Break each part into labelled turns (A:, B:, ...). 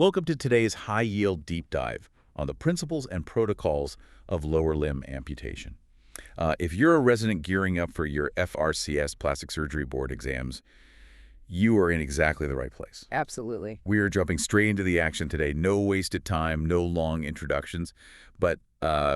A: Welcome to today's high-yield deep dive on the principles and protocols of lower limb amputation. If you're a resident gearing up for your FRCS plastic surgery board exams, you are in exactly the right place.
B: Absolutely.
A: We are jumping straight into the action today. No wasted time, no long introductions. But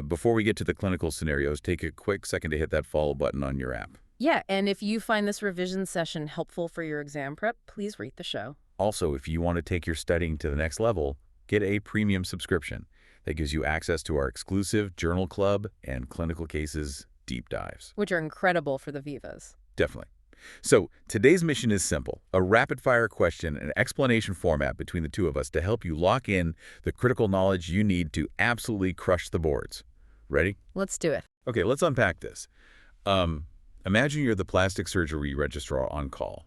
A: before we get to the clinical scenarios, take a quick second to hit that follow button on your app.
B: Yeah, and if you find this revision session helpful for your exam prep, please rate the show.
A: Also, if you want to take your studying to the next level, get a premium subscription that gives you access to our exclusive Journal Club and clinical cases deep dives.
B: Which are incredible for the Vivas.
A: Definitely. So today's mission is simple, a rapid-fire question and explanation format between the two of us to help you lock in the critical knowledge you need to absolutely crush the boards. Ready?
B: Let's do it.
A: Okay, let's unpack this. Imagine you're the plastic surgery registrar on call.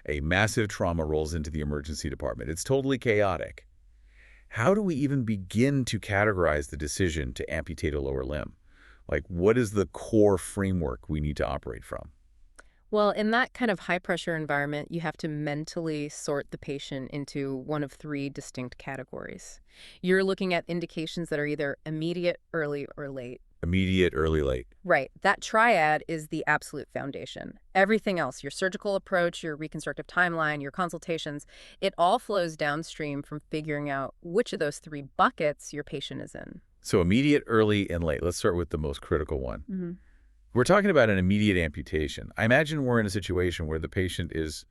A: A massive trauma rolls into the emergency department. It's totally chaotic. How do we even begin to categorize the decision to amputate a lower limb? Like, what is the core framework we need to operate from?
B: Well, in that kind of high-pressure environment, you have to mentally sort the patient into one of three distinct categories. You're looking at indications that are either immediate, early, or late.
A: Immediate, early, late.
B: Right. That triad is the absolute foundation. Everything else, your surgical approach, your reconstructive timeline, your consultations, it all flows downstream from figuring out which of those three buckets your patient is in.
A: So immediate, early, and late. Let's start with the most critical one.
B: Mm-hmm.
A: We're talking about an immediate amputation. I imagine we're in a situation where the patient is,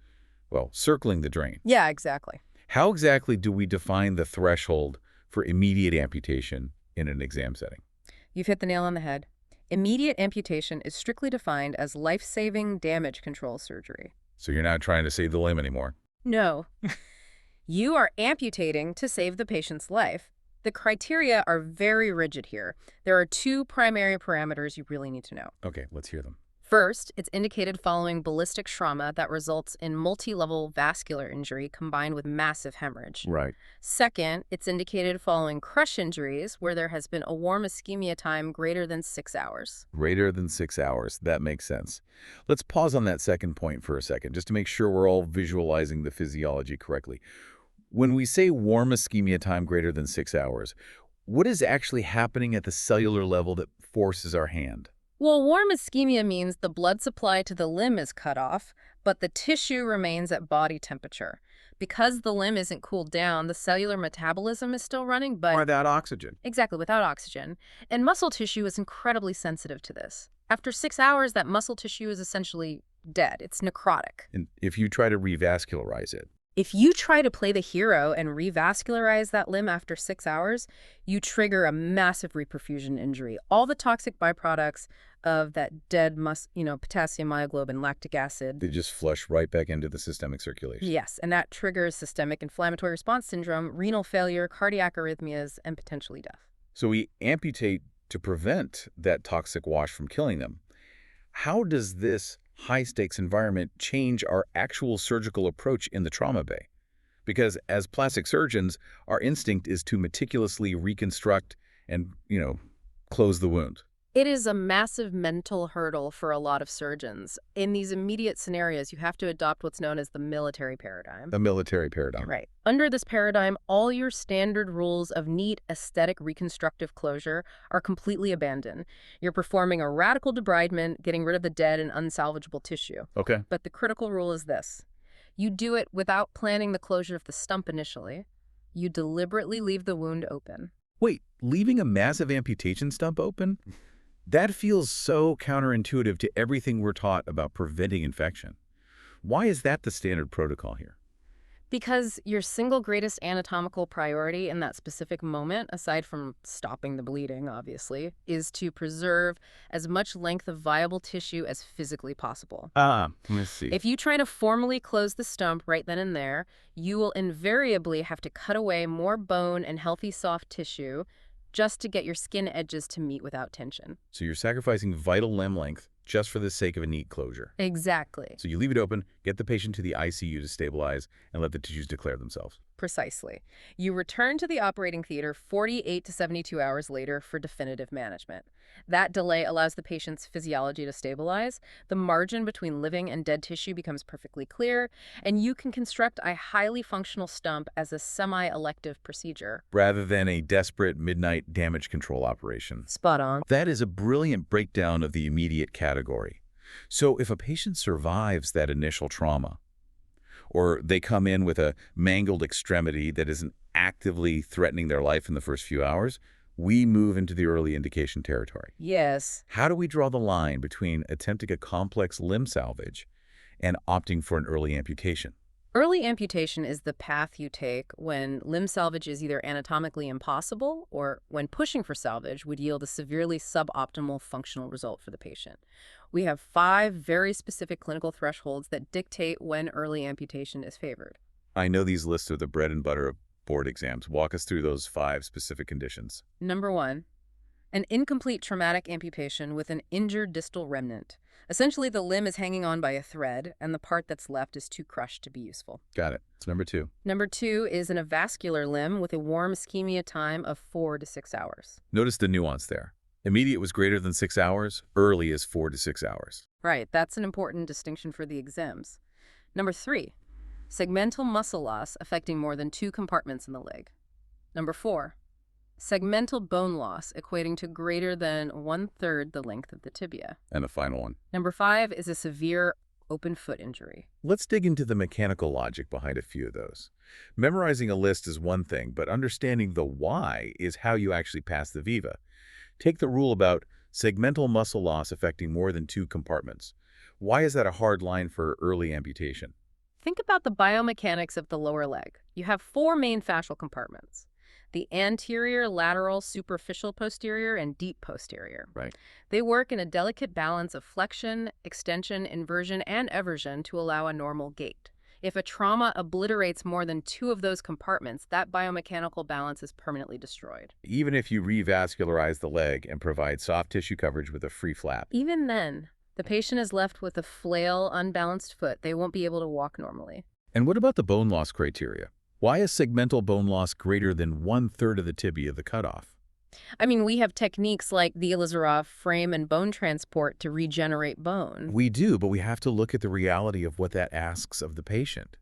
A: well, circling the drain.
B: Yeah, exactly.
A: How exactly do we define the threshold for immediate amputation in an exam setting?
B: You've hit the nail on the head. Immediate amputation is strictly defined as life-saving damage control surgery.
A: So you're not trying to save the limb anymore.
B: No. You are amputating to save the patient's life. The criteria are very rigid here. There are two primary parameters you really need to know.
A: Okay, let's hear them.
B: First, it's indicated following ballistic trauma that results in multi-level vascular injury combined with massive hemorrhage.
A: Right.
B: Second, it's indicated following crush injuries where there has been a warm ischemia time greater than 6 hours.
A: Greater than 6 hours. That makes sense. Let's pause on that second point for a second, just to make sure we're all visualizing the physiology correctly. When we say warm ischemia time greater than 6 hours, what is actually happening at the cellular level that forces our hand?
B: Well, warm ischemia means the blood supply to the limb is cut off, but the tissue remains at body temperature. Because the limb isn't cooled down, the cellular metabolism is still running, but...
A: Without oxygen.
B: Exactly, without oxygen. And muscle tissue is incredibly sensitive to this. After 6 hours, that muscle tissue is essentially dead. It's necrotic.
A: And if you try to revascularize it?
B: If you try to play the hero and revascularize that limb after 6 hours, you trigger a massive reperfusion injury. All the toxic byproducts of that dead potassium, myoglobin, lactic acid.
A: They just flush right back into the systemic circulation.
B: Yes, and that triggers systemic inflammatory response syndrome, renal failure, cardiac arrhythmias, and potentially death.
A: So we amputate to prevent that toxic wash from killing them. How does this high-stakes environment change our actual surgical approach in the trauma bay? Because as plastic surgeons, our instinct is to meticulously reconstruct and, close the wound.
B: It is a massive mental hurdle for a lot of surgeons. In these immediate scenarios, you have to adopt what's known as the military paradigm.
A: A military paradigm.
B: Right. Under this paradigm, all your standard rules of neat, aesthetic reconstructive closure are completely abandoned. You're performing a radical debridement, getting rid of the dead and unsalvageable tissue.
A: Okay.
B: But the critical rule is this. You do it without planning the closure of the stump initially. You deliberately leave the wound open.
A: Wait, leaving a massive amputation stump open? That feels so counterintuitive to everything we're taught about preventing infection. Why is that the standard protocol here?
B: Because your single greatest anatomical priority in that specific moment, aside from stopping the bleeding, obviously, is to preserve as much length of viable tissue as physically possible.
A: Let's see.
B: If you try to formally close the stump right then and there, you will invariably have to cut away more bone and healthy soft tissue just to get your skin edges to meet without tension.
A: So you're sacrificing vital limb length just for the sake of a neat closure.
B: Exactly.
A: So you leave it open, get the patient to the ICU to stabilize, and let the tissues declare themselves.
B: Precisely. You return to the operating theater 48 to 72 hours later for definitive management. That delay allows the patient's physiology to stabilize, the margin between living and dead tissue becomes perfectly clear, and you can construct a highly functional stump as a semi-elective procedure.
A: Rather than a desperate midnight damage control operation.
B: Spot on.
A: That is a brilliant breakdown of the immediate category. So if a patient survives that initial trauma, or they come in with a mangled extremity that isn't actively threatening their life in the first few hours, we move into the early indication territory.
B: Yes.
A: How do we draw the line between attempting a complex limb salvage and opting for an early amputation?
B: Early amputation is the path you take when limb salvage is either anatomically impossible or when pushing for salvage would yield a severely suboptimal functional result for the patient. We have 5 very specific clinical thresholds that dictate when early amputation is favored.
A: I know these lists are the bread and butter of board exams. Walk us through those 5 specific conditions.
B: Number 1, an incomplete traumatic amputation with an injured distal remnant. Essentially, the limb is hanging on by a thread, and the part that's left is too crushed to be useful.
A: Got it. It's number 2.
B: Number 2 is an avascular limb with a warm ischemia time of 4 to 6 hours.
A: Notice the nuance there. Immediate was greater than 6 hours. Early is 4 to 6 hours.
B: Right, that's an important distinction for the exams. Number 3, segmental muscle loss affecting more than 2 compartments in the leg. Number 4, segmental bone loss equating to greater than 1/3 the length of the tibia.
A: And the final one.
B: Number 5 is a severe open foot injury.
A: Let's dig into the mechanical logic behind a few of those. Memorizing a list is one thing, but understanding the why is how you actually pass the viva. Take the rule about segmental muscle loss affecting more than 2 compartments. Why is that a hard line for early amputation?
B: Think about the biomechanics of the lower leg. You have 4 main fascial compartments: the anterior, lateral, superficial posterior, and deep posterior.
A: Right.
B: They work in a delicate balance of flexion, extension, inversion, and eversion to allow a normal gait. If a trauma obliterates more than 2 of those compartments, that biomechanical balance is permanently destroyed.
A: Even if you revascularize the leg and provide soft tissue coverage with a free flap.
B: Even then, the patient is left with a flail, unbalanced foot. They won't be able to walk normally.
A: And what about the bone loss criteria? Why is segmental bone loss greater than 1/3 of the tibia the cutoff?
B: I mean, we have techniques like the Ilizarov frame and bone transport to regenerate bone.
A: We do, but we have to look at the reality of what that asks of the patient.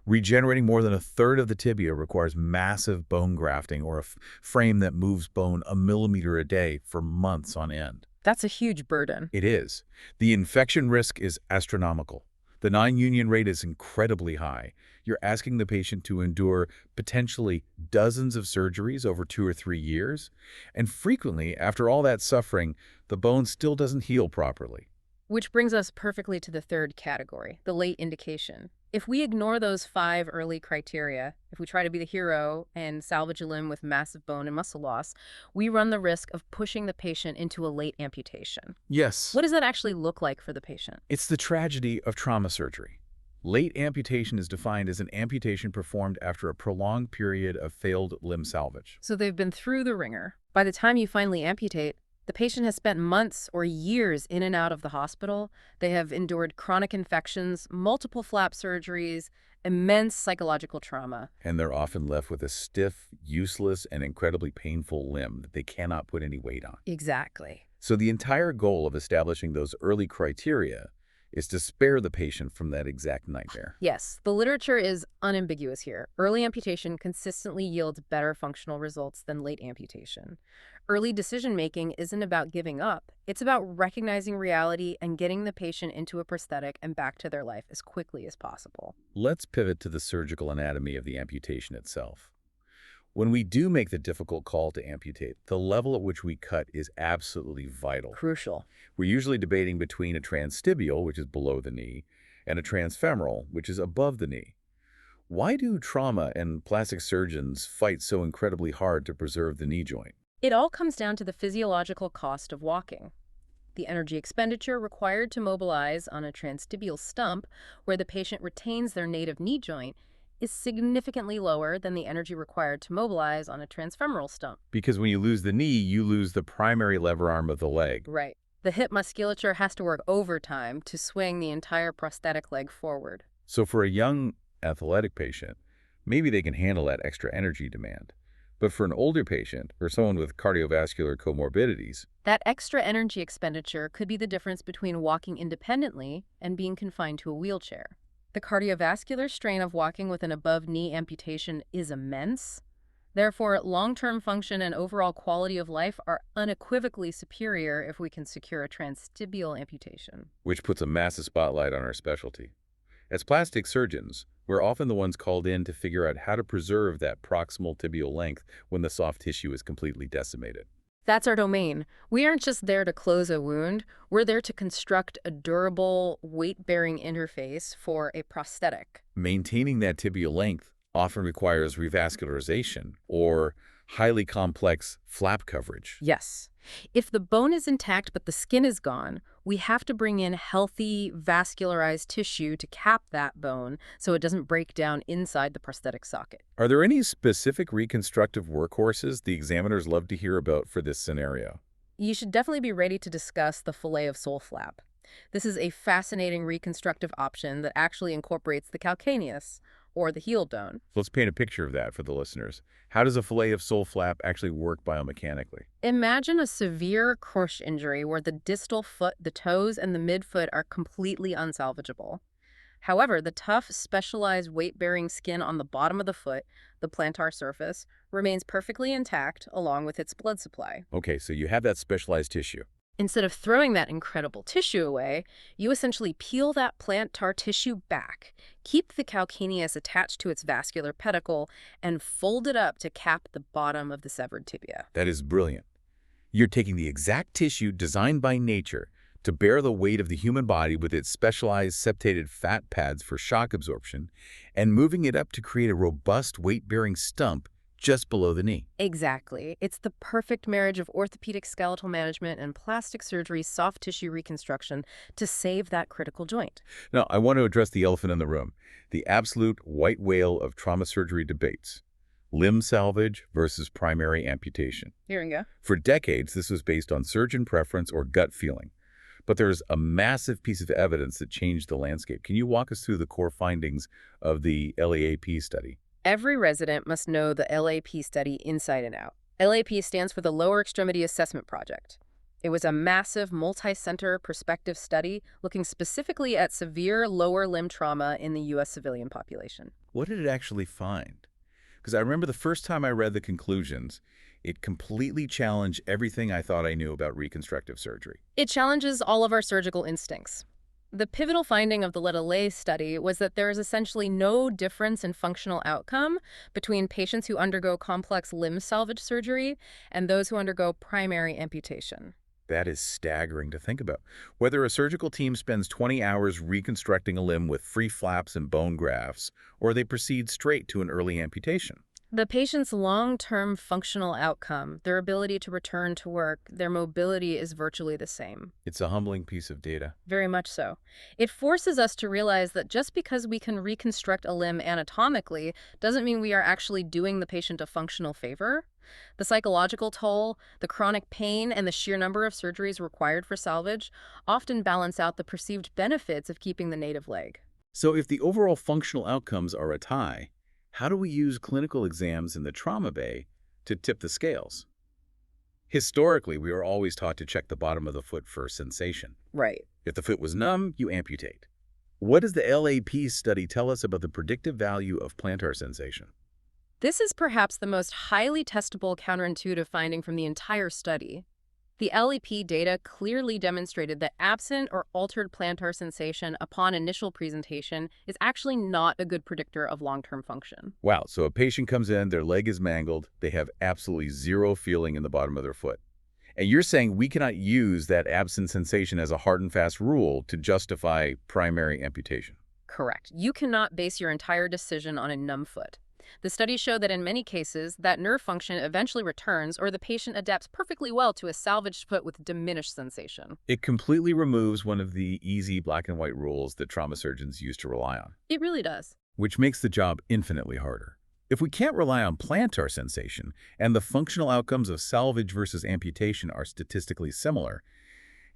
A: Regenerating more than 1/3 of the tibia requires massive bone grafting or a frame that moves bone a millimeter a day for months on end.
B: That's a huge burden.
A: It is. The infection risk is astronomical. The non-union rate is incredibly high. You're asking the patient to endure potentially dozens of surgeries over 2 or 3 years. And frequently, after all that suffering, the bone still doesn't heal properly.
B: Which brings us perfectly to the third category, the late indication. If we ignore those 5 early criteria, if we try to be the hero and salvage a limb with massive bone and muscle loss, we run the risk of pushing the patient into a late amputation.
A: Yes.
B: What does that actually look like for the patient?
A: It's the tragedy of trauma surgery. Late amputation is defined as an amputation performed after a prolonged period of failed limb salvage.
B: So they've been through the ringer. By the time you finally amputate, the patient has spent months or years in and out of the hospital. They have endured chronic infections, multiple flap surgeries, immense psychological trauma.
A: And they're often left with a stiff, useless, and incredibly painful limb that they cannot put any weight on.
B: Exactly.
A: So the entire goal of establishing those early criteria is to spare the patient from that exact nightmare.
B: Yes, the literature is unambiguous here. Early amputation consistently yields better functional results than late amputation. Early decision-making isn't about giving up. It's about recognizing reality and getting the patient into a prosthetic and back to their life as quickly as possible.
A: Let's pivot to the surgical anatomy of the amputation itself. When we do make the difficult call to amputate, the level at which we cut is absolutely vital.
B: Crucial.
A: We're usually debating between a transtibial, which is below the knee, and a transfemoral, which is above the knee. Why do trauma and plastic surgeons fight so incredibly hard to preserve the knee joint?
B: It all comes down to the physiological cost of walking. The energy expenditure required to mobilize on a transtibial stump, where the patient retains their native knee joint, is significantly lower than the energy required to mobilize on a transfemoral stump.
A: Because when you lose the knee, you lose the primary lever arm of the leg.
B: Right. The hip musculature has to work overtime to swing the entire prosthetic leg forward.
A: So for a young athletic patient, Maybe they can handle that extra energy demand. But for an older patient or someone with cardiovascular comorbidities,
B: That extra energy expenditure could be the difference between walking independently and being confined to a wheelchair. The cardiovascular strain of walking with an above-knee amputation is immense. Therefore, long-term function and overall quality of life are unequivocally superior if we can secure a transtibial amputation.
A: which puts a massive spotlight on our specialty. As plastic surgeons, we're often the ones called in to figure out how to preserve that proximal tibial length when the soft tissue is completely decimated.
B: That's our domain. We aren't just there to close a wound, we're there to construct a durable, weight-bearing interface for a prosthetic.
A: Maintaining that tibial length often requires revascularization or highly complex flap coverage.
B: Yes. If the bone is intact but the skin is gone, we have to bring in healthy, vascularized tissue to cap that bone so it doesn't break down inside the prosthetic socket.
A: Are there any specific reconstructive workhorses the examiners love to hear about for this scenario?
B: You should definitely be ready to discuss the fillet of sole flap. This is a fascinating reconstructive option that actually incorporates the calcaneus, or the heel bone.
A: Let's paint a picture of that for the listeners. How does a fillet of sole flap actually work biomechanically?
B: Imagine a severe crush injury where the distal foot, the toes, and the midfoot are completely unsalvageable. However, the tough, specialized weight-bearing skin on the bottom of the foot, the plantar surface, remains perfectly intact along with its blood supply.
A: Okay, so you have that specialized tissue.
B: Instead of throwing that incredible tissue away, you essentially peel that plantar tissue back, keep the calcaneus attached to its vascular pedicle, and fold it up to cap the bottom of the severed tibia.
A: That is brilliant. You're taking the exact tissue designed by nature to bear the weight of the human body with its specialized septated fat pads for shock absorption and moving it up to create a robust weight-bearing stump just below the knee.
B: Exactly. It's the perfect marriage of orthopedic skeletal management and plastic surgery soft tissue reconstruction to save that critical joint.
A: Now, I want to address the elephant in the room, the absolute white whale of trauma surgery debates: limb salvage versus primary amputation.
B: Here we go.
A: For decades, this was based on surgeon preference or gut feeling. But there's a massive piece of evidence that changed the landscape. Can you walk us through the core findings of the LAAP study?
B: Every resident must know the LAP study inside and out. LAP stands for the Lower Extremity Assessment Project. It was a massive, multi-center prospective study looking specifically at severe lower limb trauma in the U.S. civilian population.
A: What did it actually find? Because I remember the first time I read the conclusions, it completely challenged everything I thought I knew about reconstructive surgery.
B: It challenges all of our surgical instincts. The pivotal finding of the LAP study was that there is essentially no difference in functional outcome between patients who undergo complex limb salvage surgery and those who undergo primary amputation.
A: That is staggering to think about. Whether a surgical team spends 20 hours reconstructing a limb with free flaps and bone grafts, or they proceed straight to an early amputation.
B: The patient's long-term functional outcome, their ability to return to work, their mobility is virtually the same.
A: It's a humbling piece of data.
B: Very much so. It forces us to realize that just because we can reconstruct a limb anatomically doesn't mean we are actually doing the patient a functional favor. The psychological toll, the chronic pain, and the sheer number of surgeries required for salvage often balance out the perceived benefits of keeping the native leg.
A: So if the overall functional outcomes are a tie, how do we use clinical exams in the trauma bay to tip the scales? Historically, we were always taught to check the bottom of the foot for sensation.
B: Right.
A: If the foot was numb, you amputate. What does the LAP study tell us about the predictive value of plantar sensation?
B: This is perhaps the most highly testable counterintuitive finding from the entire study. The LEP data clearly demonstrated that absent or altered plantar sensation upon initial presentation is actually not a good predictor of long-term function.
A: Wow, so a patient comes in, their leg is mangled, they have absolutely zero feeling in the bottom of their foot. And you're saying we cannot use that absent sensation as a hard and fast rule to justify primary amputation?
B: Correct. You cannot base your entire decision on a numb foot. The studies show that in many cases, that nerve function eventually returns or the patient adapts perfectly well to a salvaged foot with diminished sensation.
A: It completely removes one of the easy black and white rules that trauma surgeons used to rely on,
B: It really does.
A: which makes the job infinitely harder. If we can't rely on plantar sensation and the functional outcomes of salvage versus amputation are statistically similar,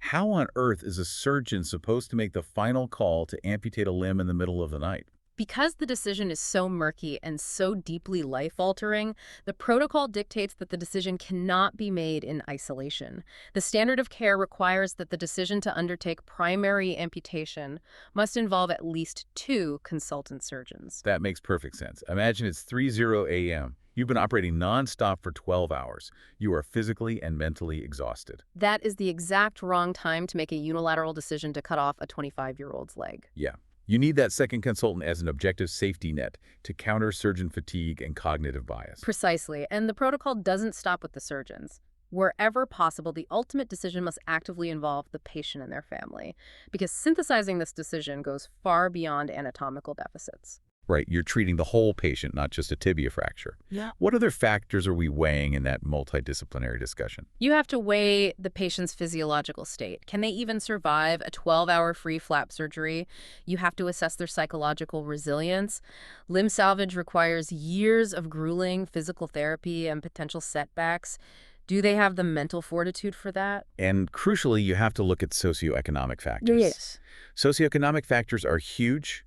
A: how on earth is a surgeon supposed to make the final call to amputate a limb in the middle of the night?
B: Because the decision is so murky and so deeply life-altering, the protocol dictates that the decision cannot be made in isolation. The standard of care requires that the decision to undertake primary amputation must involve at least two consultant surgeons.
A: That makes perfect sense. Imagine it's 3:00 a.m. You've been operating nonstop for 12 hours. You are physically and mentally exhausted.
B: That is the exact wrong time to make a unilateral decision to cut off a 25-year-old's leg.
A: Yeah. You need that second consultant as an objective safety net to counter surgeon fatigue and cognitive bias.
B: Precisely, and the protocol doesn't stop with the surgeons. Wherever possible, the ultimate decision must actively involve the patient and their family, because synthesizing this decision goes far beyond anatomical deficits.
A: Right, you're treating the whole patient, not just a tibia fracture.
B: Yeah.
A: What other factors are we weighing in that multidisciplinary discussion?
B: You have to weigh the patient's physiological state. Can they even survive a 12-hour free flap surgery? You have to assess their psychological resilience. Limb salvage requires years of grueling physical therapy and potential setbacks. Do they have the mental fortitude for that?
A: And crucially, you have to look at socioeconomic factors.
B: Yes.
A: Socioeconomic factors are huge.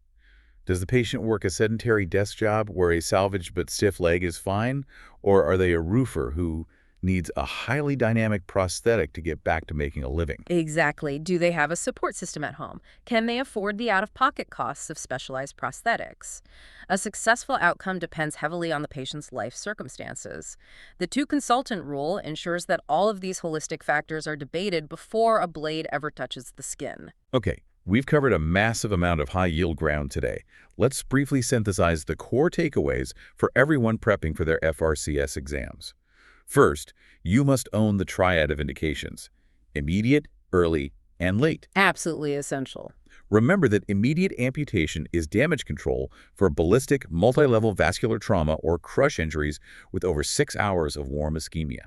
A: Does the patient work a sedentary desk job where a salvaged but stiff leg is fine? Or are they a roofer who needs a highly dynamic prosthetic to get back to making a living?
B: Exactly. Do they have a support system at home? Can they afford the out-of-pocket costs of specialized prosthetics? A successful outcome depends heavily on the patient's life circumstances. The two-consultant rule ensures that all of these holistic factors are debated before a blade ever touches the skin.
A: Okay, we've covered a massive amount of high-yield ground today. Let's briefly synthesize the core takeaways for everyone prepping for their FRCS exams. First, you must own the triad of indications: immediate, early, and late.
B: Absolutely essential.
A: Remember that immediate amputation is damage control for ballistic, multi-level vascular trauma or crush injuries with over 6 hours of warm ischemia.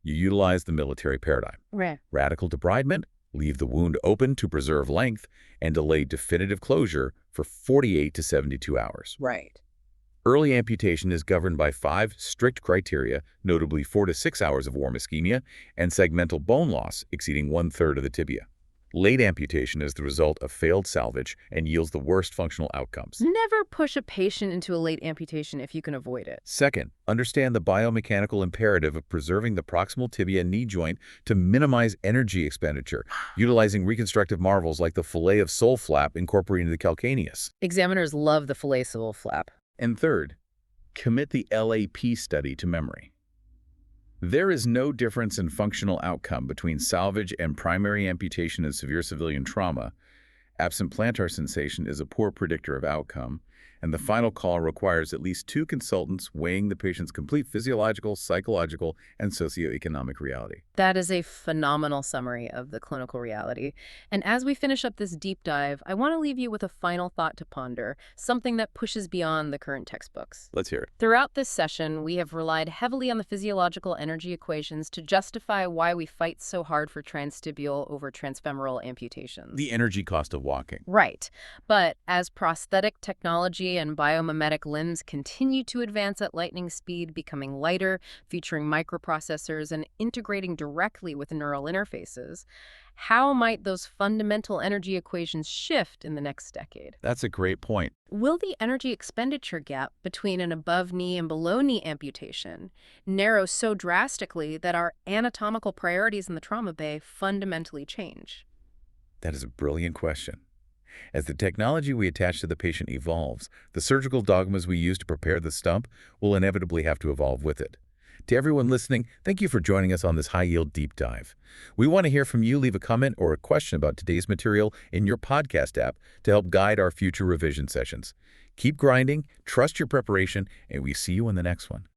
A: You utilize the military paradigm.
B: Right.
A: Radical debridement, leave the wound open to preserve length, and delay definitive closure for 48 to 72 hours.
B: Right.
A: Early amputation is governed by 5 strict criteria, notably 4 to 6 hours of warm ischemia and segmental bone loss exceeding 1/3 of the tibia. Late amputation is the result of failed salvage and yields the worst functional outcomes.
B: Never push a patient into a late amputation if you can avoid it.
A: Second, understand the biomechanical imperative of preserving the proximal tibia knee joint to minimize energy expenditure, utilizing reconstructive marvels like the fillet of sole flap incorporated into the calcaneus.
B: Examiners love the fillet sole flap.
A: And third, commit the LAP study to memory. There is no difference in functional outcome between salvage and primary amputation in severe civilian trauma. Absent plantar sensation is a poor predictor of outcome, and the final call requires at least 2 consultants weighing the patient's complete physiological, psychological, and socioeconomic reality.
B: That is a phenomenal summary of the clinical reality. And as we finish up this deep dive, I want to leave you with a final thought to ponder, something that pushes beyond the current textbooks.
A: Let's hear it.
B: Throughout this session, we have relied heavily on the physiological energy equations to justify why we fight so hard for transtibial over transfemoral amputations.
A: The energy cost of walking.
B: Right. But as prosthetic technology and biomimetic limbs continue to advance at lightning speed, becoming lighter, featuring microprocessors, and integrating directly with neural interfaces, how might those fundamental energy equations shift in the next decade?
A: That's a great point.
B: Will the energy expenditure gap between an above-knee and below-knee amputation narrow so drastically that our anatomical priorities in the trauma bay fundamentally change?
A: That is a brilliant question. As the technology we attach to the patient evolves, the surgical dogmas we use to prepare the stump will inevitably have to evolve with it. To everyone listening, thank you for joining us on this high-yield deep dive. We want to hear from you. Leave a comment or a question about today's material in your podcast app to help guide our future revision sessions. Keep grinding, trust your preparation, and we see you in the next one.